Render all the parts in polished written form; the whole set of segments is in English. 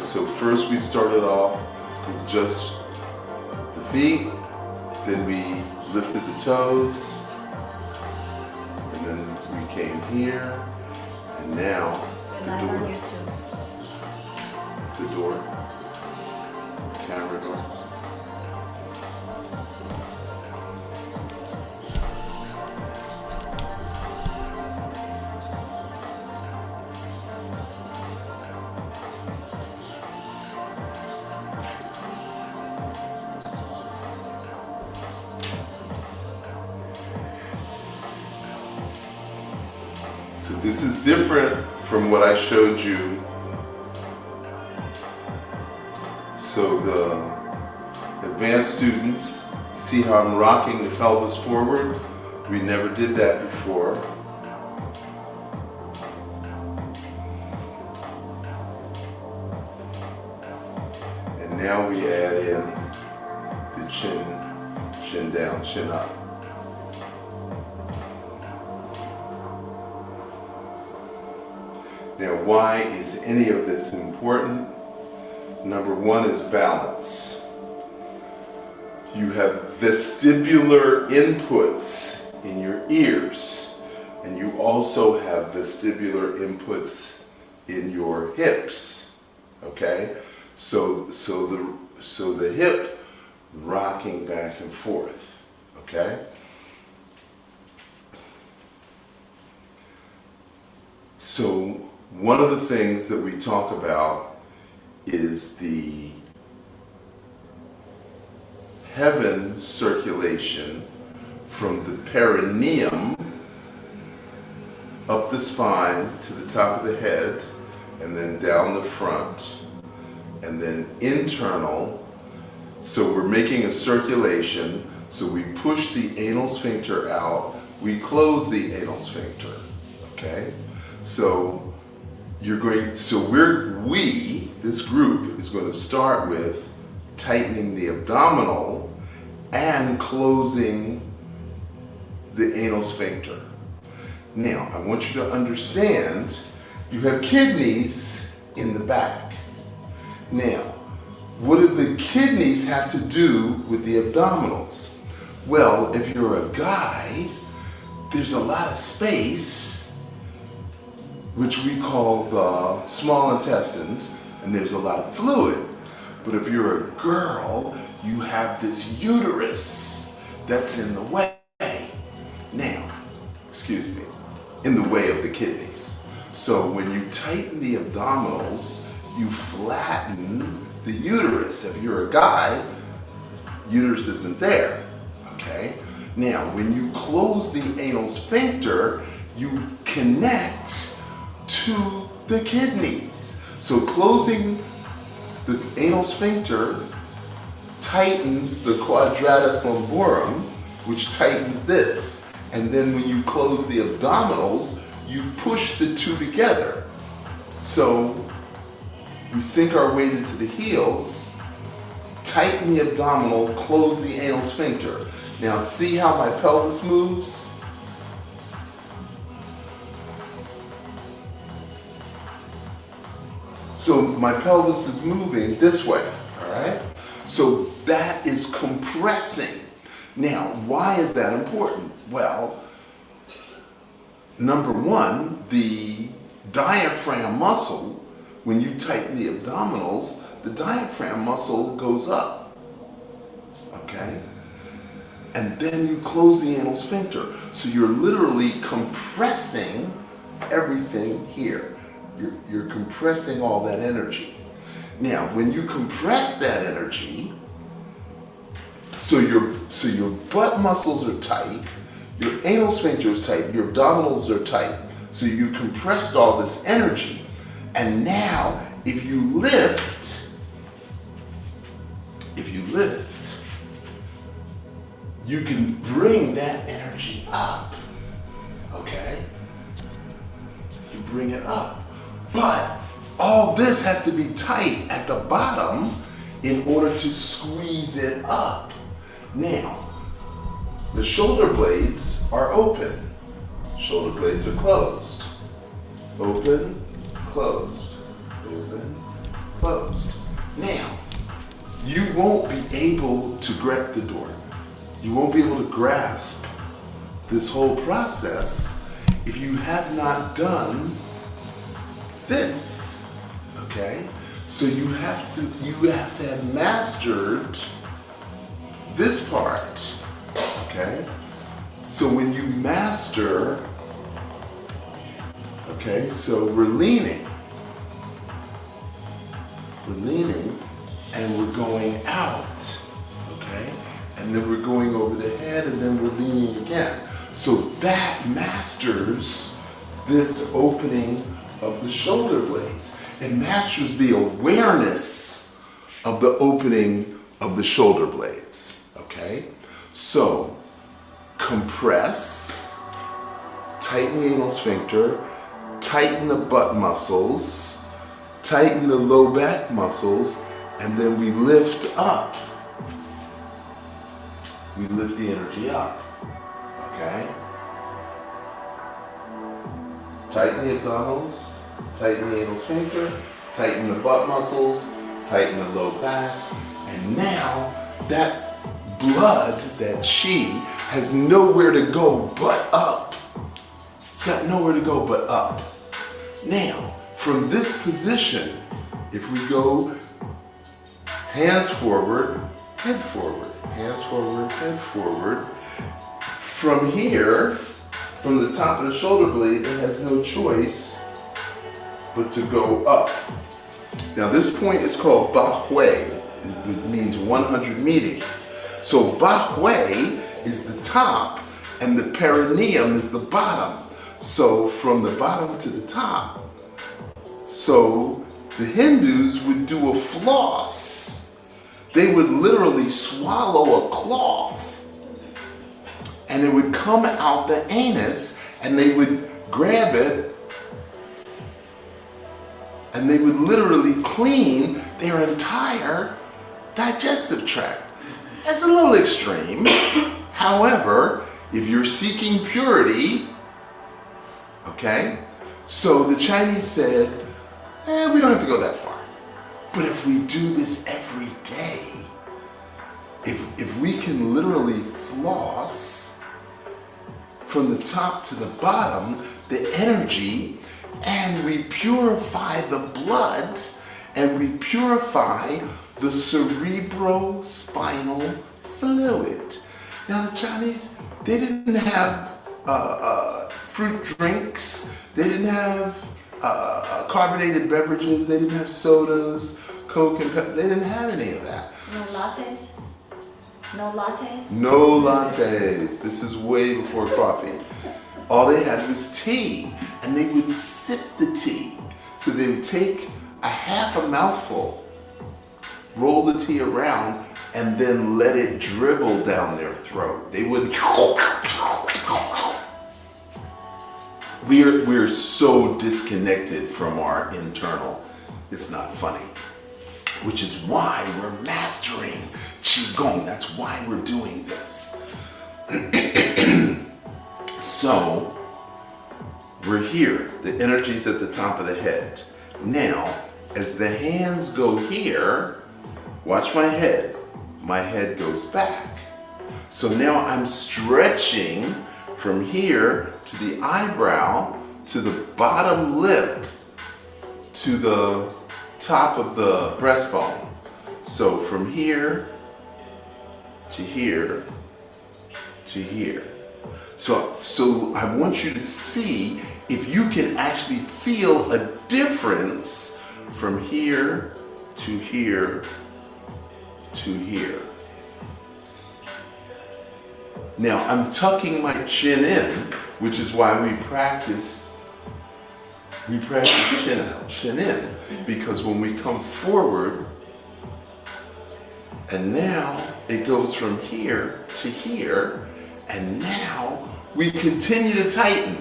So first we started off with just the feet, then we lifted the toes, and then we came here, and now the door, camera door. So this is different from what I showed you. So the advanced students, see how I'm rocking the pelvis forward? We never did that before. And now we add in the chin down, chin up. Now, why is any of this important? Number one is balance. You have vestibular inputs in your ears, and you also have vestibular inputs in your hips. Okay? So the hip rocking back and forth. Okay? So one of the things that we talk about is the heaven circulation from the perineum up the spine to the top of the head, and then down the front, and then internal. So we're making a circulation, so we push the anal sphincter out, we close the anal sphincter, okay? So this group is going to start with tightening the abdominal and closing the anal sphincter. Now, I want you to understand, you have kidneys in the back. Now, what do the kidneys have to do with the abdominals? Well, if you're a guy, there's a lot of space, which we call the small intestines, and there's a lot of fluid. But if you're a girl, you have this uterus that's in the way. Now, excuse me, in the way of the kidneys. So when you tighten the abdominals, you flatten the uterus. If you're a guy, uterus isn't there, okay? Now, when you close the anal sphincter, you connect to the kidneys. So closing the anal sphincter tightens the quadratus lumborum, which tightens this. And then when you close the abdominals, you push the two together. So we sink our weight into the heels, tighten the abdominal, close the anal sphincter. Now see how my pelvis moves? So my pelvis is moving this way, all right? So that is compressing. Now, why is that important? Well, number one, the diaphragm muscle, when you tighten the abdominals, the diaphragm muscle goes up, okay? And then you close the anal sphincter. So you're literally compressing everything here. You're compressing all that energy. Now, when you compress that energy, so your butt muscles are tight, your anal sphincter is tight, your abdominals are tight, so you compressed all this energy. And now, if you lift, you can bring that energy up, okay? You bring it up. But all this has to be tight at the bottom in order to squeeze it up. Now, the shoulder blades are open. Shoulder blades are closed. Open, closed, open, closed. Now, you won't be able to grab the door. You won't be able to grasp this whole process if you have not done this, okay? So you have to have mastered this part, okay? So when you master, okay, so we're leaning, and we're going out, okay? And then we're going over the head, and then we're leaning again. So that masters this opening of the shoulder blades. It masters the awareness of the opening of the shoulder blades, okay? So compress, tighten the anal sphincter, tighten the butt muscles, tighten the low back muscles, and then we lift up. We lift the energy up, okay? Tighten the abdominals, tighten the anal sphincter, tighten the butt muscles, tighten the low back, and now that blood, that qi, has nowhere to go but up. It's got nowhere to go but up. Now, from this position, if we go hands forward, head forward, hands forward, head forward, from here, from the top of the shoulder blade, it has no choice but to go up. Now this point is called Ba Hui. It means 100 meetings. So Ba Hui is the top and the perineum is the bottom. So from the bottom to the top. So the Hindus would do a floss. They would literally swallow a cloth and it would come out the anus and they would grab it and they would literally clean their entire digestive tract. That's a little extreme. However, if you're seeking purity, okay, so the Chinese said, we don't have to go that far. But if we do this every day, if we can literally floss from the top to the bottom, the energy, and we purify the blood, and we purify the cerebrospinal fluid. Now the Chinese, they didn't have fruit drinks, they didn't have carbonated beverages, they didn't have sodas, Coke and Pepsi, they didn't have any of that. No lattes? No lattes? No lattes. This is way before coffee. All they had was tea, and they would sip the tea. So they would take a half a mouthful, roll the tea around, and then let it dribble down their throat. They would. We're so disconnected from our internal, it's not funny. Which is why we're mastering Qigong. That's why we're doing this. So, we're here. The energy's at the top of the head. Now, as the hands go here, watch my head. My head goes back. So now I'm stretching from here to the eyebrow, to the bottom lip, to the top of the breastbone. So from here to here to here. So I want you to see if you can actually feel a difference from here to here to here. Now I'm tucking my chin in, which is why we practice chin in, because when we come forward, and now it goes from here to here, and now we continue to tighten.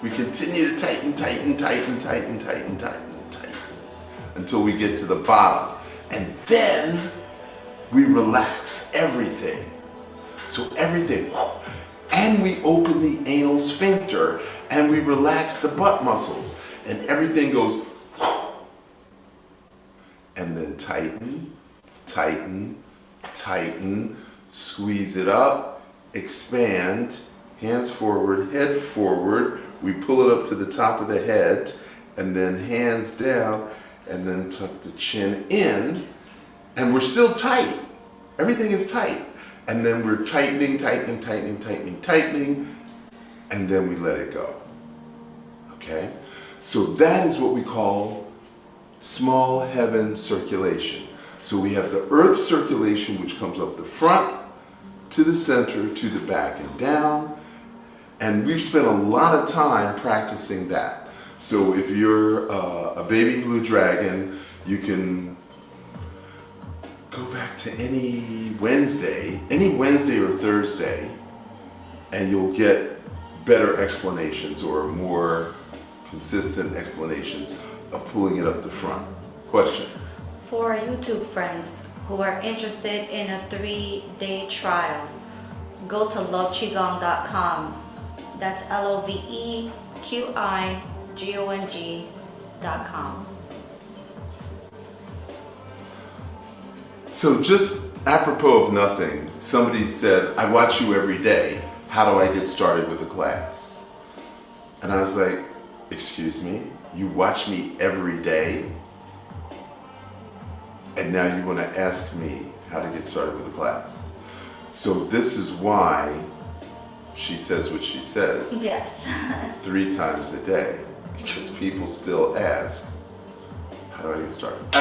We continue to tighten, until we get to the bottom. And then we relax everything. So everything, and we open the anal sphincter, and we relax the butt muscles, and everything goes. and then tighten, tighten, tighten, squeeze it up, expand, hands forward, head forward. We pull it up to the top of the head, and then hands down, and then tuck the chin in, and we're still tight. Everything is tight. And then we're tightening, tightening, tightening, tightening, tightening, and then we let it go. Okay? So that is what we call small heaven circulation. So we have the earth circulation, which comes up the front, to the center, to the back, and down. And we've spent a lot of time practicing that. So if you're a baby blue dragon, you can go back to any Wednesday or Thursday, and you'll get better explanations or more consistent explanations of pulling it up the front. Question? For our YouTube friends who are interested in a 3-day trial, go to loveqigong.com. That's LOVEQIGONG.com. So just apropos of nothing, somebody said, I watch you every day. How do I get started with a class? And I was like, excuse me, you watch me every day? And now you want to ask me how to get started with a class. So this is why she says what she says. Yes. 3 times a day. Because people still ask, how do I get started?